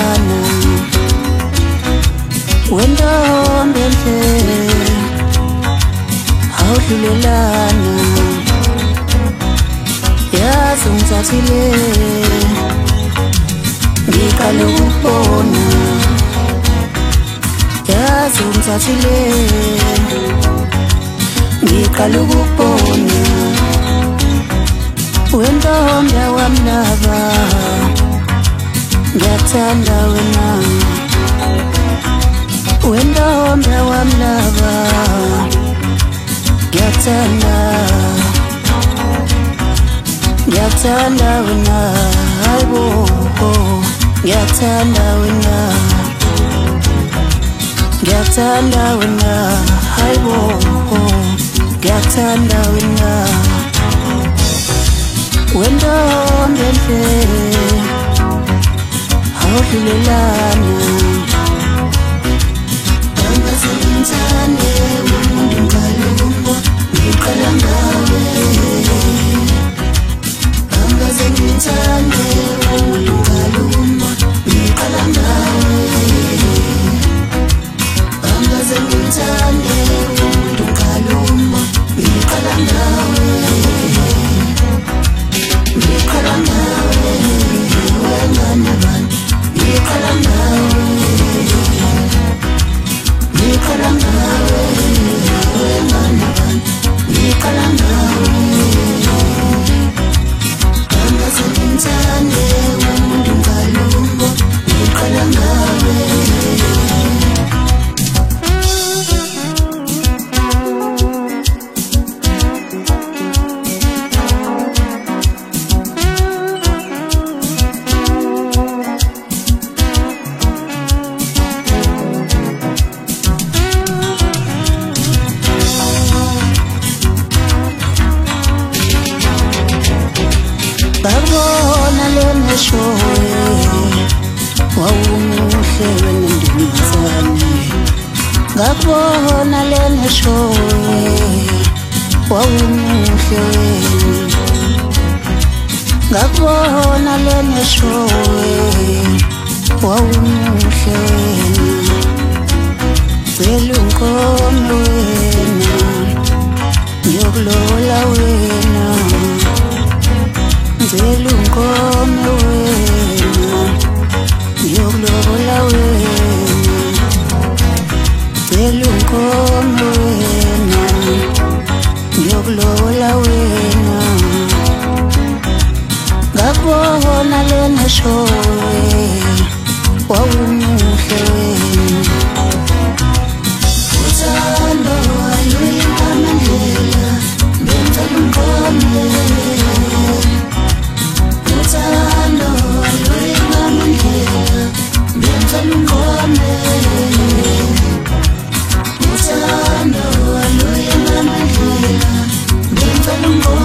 awudlulelana wentombi enhle awudlulelana yazi ungithathile ngiqala ukubona yazi ungithathile ngiqala ukubona wentombi yawamlaba ngiyathanda wena wentombi yawamlaba ngiyathanda ngiyathanda wena hayibo ngiyathanda wena ngiyathanda wena hayibo ngiyathanda wena wentombi enhle awudlulelana angaze ngithande umuntu ngalumbo ngiqala ngawe angaze ngithande umuntu ngalumbo ngiqala ngawe angaze ngithande umuntu ngalumbo ngiqala ngawe ngiqala ngawe wena nabantu ngiqala ngawe ngiqala ngawe wena nabantu ngiqala ngawe angaze ngithande umuntu ngalumbo ngiqala ngawe babona lena showe wawumuhle wena ndumisane ngakubona lena showe wawumuhle wena ngakubona lena showe wawumuhle wena cela unkomo wena ngiyokulola wena cela unkomo wena ngiyokulola wena cela unkomo wena ngiyokulola wena ngakubona lena showe wawumuhle wena uthando aluyinkamandlela benzela unkomo uthando aluyinkamandlela benzela unkomo uthando aluyinkamandlela benzela unkomo